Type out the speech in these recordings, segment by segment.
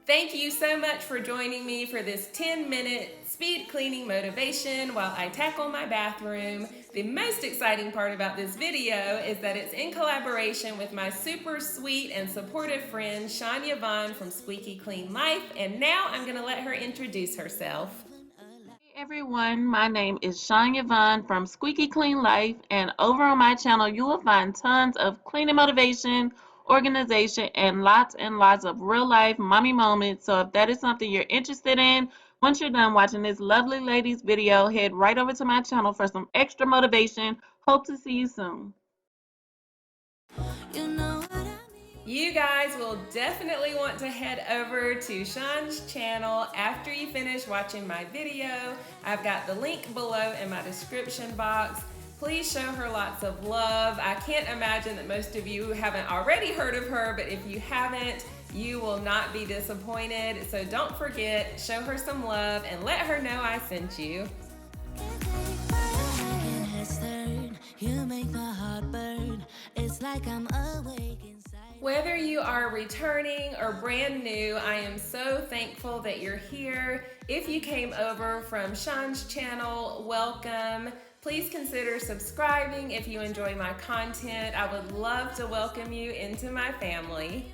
Thank you so much for joining me for this 10-minute speed cleaning motivation while I tackle my bathroom. The most exciting part about this video is that it's in collaboration with my super sweet and supportive friend Shania Vaughn from Squeaky Clean Life, and now I'm going to let her introduce herself. Hey everyone, my name is Shania Vaughn from Squeaky Clean Life, and over on my channel you will find tons of cleaning motivation, organization, and lots of real life mommy moments. So if that is something you're interested in, once you're done watching this lovely lady's video, head right over to my channel for some extra motivation. Hope to see you soon. You guys will definitely want to head over to Sean's channel after you finish watching my video. I've got the link below in my description box. Please show her lots of love. I can't imagine that most of you haven't already heard of her, but if you haven't, you will not be disappointed. So don't forget, show her some love and let her know I sent you. You make my heart burn. It's like I'm awake inside. Whether you are returning or brand new, I am so thankful that you're here. If you came over from Sean's channel, welcome. Please consider subscribing if you enjoy my content. I would love to welcome you into my family.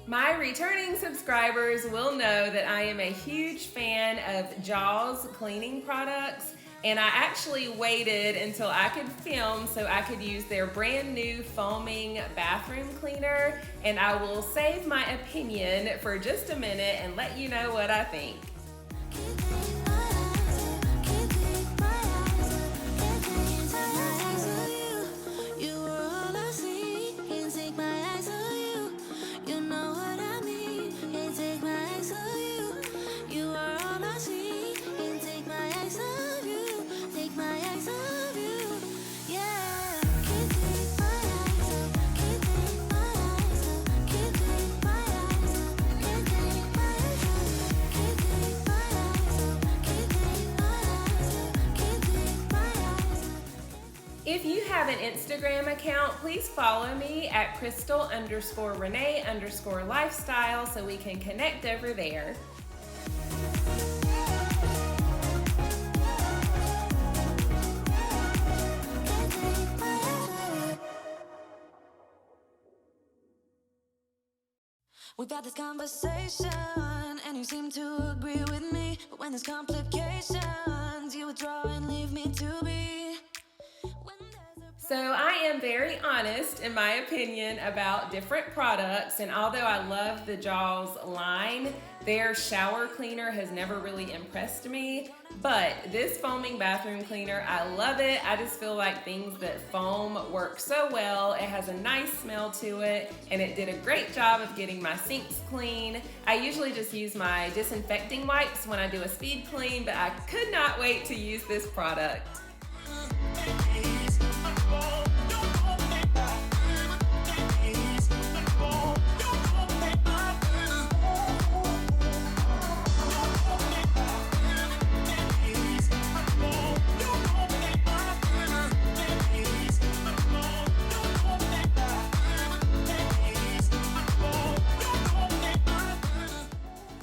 My returning subscribers will know that I am a huge fan of Jaws cleaning products, and I actually waited until I could film so I could use their brand new foaming bathroom cleaner, and I will save my opinion for just a minute and let you know what I think. If you have an Instagram account, please follow me at crystal_renee_lifestyle so we can connect over there. We've had this conversation and you seem to agree with me, but when there's complications, you withdraw and leave me to be. So I am very honest in my opinion about different products, and although I love the Jaws line, their shower cleaner has never really impressed me. But this foaming bathroom cleaner, I love it. I just feel like things that foam work so well. It has a nice smell to it, and it did a great job of getting my sinks clean. I usually just use my disinfecting wipes when I do a speed clean, but I could not wait to use this product.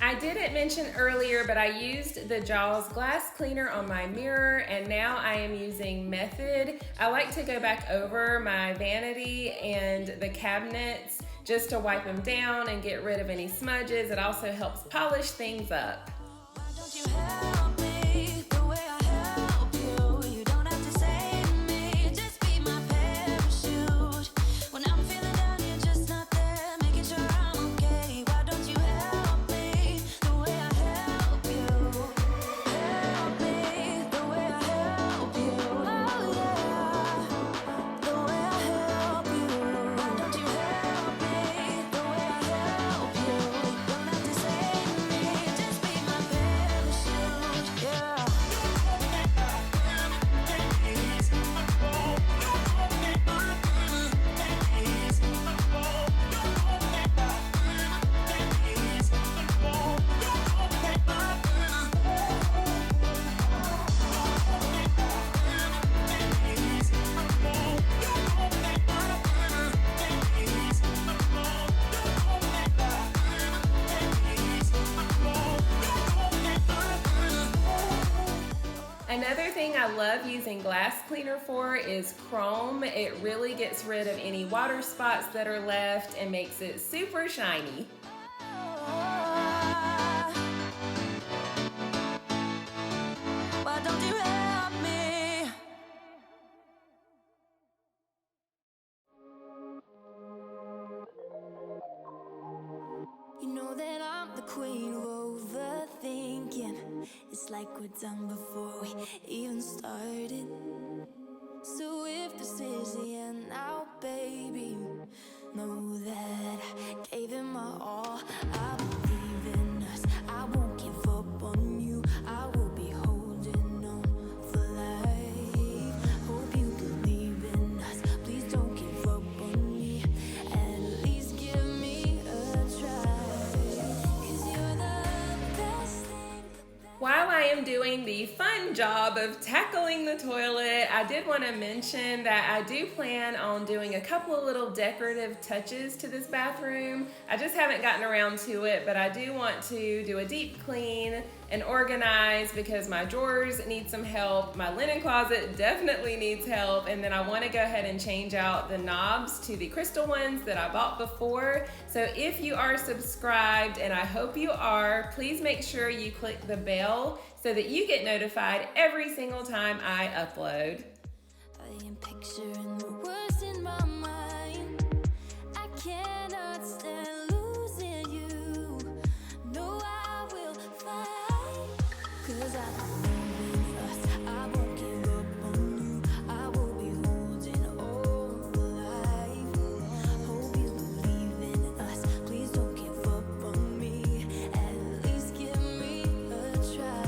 I didn't mention earlier, but I used the Jaws glass cleaner on my mirror, and now I am using Method. I like to go back over my vanity and the cabinets just to wipe them down and get rid of any smudges. It also helps polish things up. I love using glass cleaner for is chrome. It really gets rid of any water spots that are left and makes it super shiny. Why don't you help me? You know that I'm the queen of overthinking. It's like we're done before we even started. So if this is the end now, baby, know that I gave it my all. I believe in us. I won't give up on you. I will be holding on for life. Hope you believe in us. Please don't give up on me. At least give me a try. 'Cause you're the best thing. While I am doing the fun job of tackling the toilet, I did want to mention that I do plan on doing a couple of little decorative touches to this bathroom. I just haven't gotten around to it, but I do want to do a deep clean and organize because my drawers need some help. My linen closet definitely needs help, and then I want to go ahead and change out the knobs to the crystal ones that I bought before. So if you are subscribed, and I hope you are, please make sure you click the bell so that you get notified every single time I upload. I am picturing the worst in my mind. I cannot stand losing you. No, I will fight. 'Cause I believe in us. I won't give up on you. I will be holding on for life. Hope you believe in us. Please don't give up on me. At least give me a try.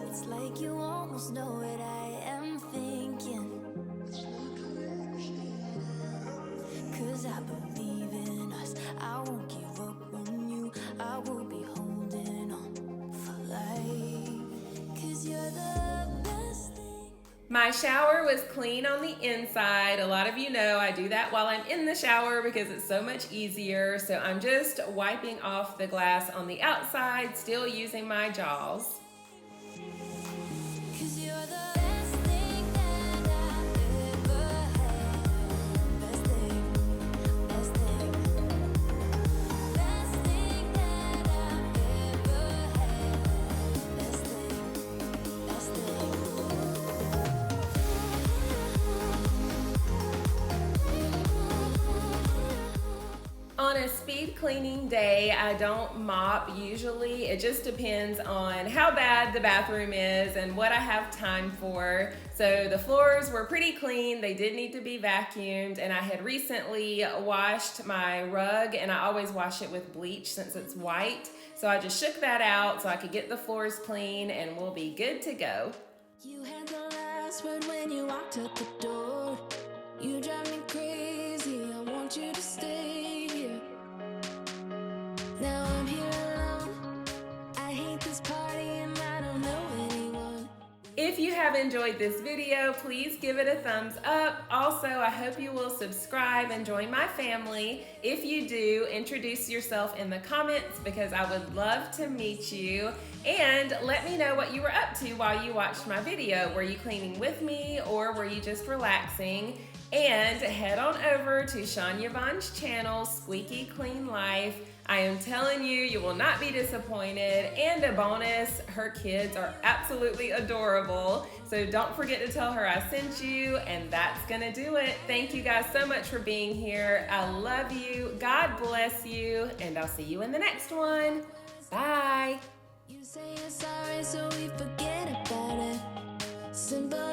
It's like you almost know what I am thinking. 'Cause I believe in us. I won't give up on you. I will be holding on for life. 'Cause you're the best thing. My shower was clean on the inside. A lot of you know I do that while I'm in the shower because it's so much easier. So I'm just wiping off the glass on the outside, still using my jaws. 'Cause you're the best thing that I've ever had. Best thing, best thing. Best thing that I've ever had. Best thing, best thing. On a speed cleaning day, I don't mop usually. It just depends on how bad the bathroom is and what I have time for. So the floors were pretty clean. They did need to be vacuumed, and I had recently washed my rug, and I always wash it with bleach since it's white. So I just shook that out so I could get the floors clean, and we'll be good to go. You had the last word when you walked out the door. You drive me crazy. I want you to stay here. Now I'm here alone. I hate this party and I don't know anyone. If you have enjoyed this video, please give it a thumbs up. Also, I hope you will subscribe and join my family. If you do, introduce yourself in the comments because I would love to meet you. And let me know what you were up to while you watched my video. Were you cleaning with me or were you just relaxing? And head on over to Sean Yvonne's channel, Squeaky Clean Life. I am telling you, you will not be disappointed. And a bonus, her kids are absolutely adorable. So don't forget to tell her I sent you, and that's gonna do it. Thank you guys so much for being here. I love you. God bless you, and I'll see you in the next one. Bye. You say you're sorry, so we forget about it. Simple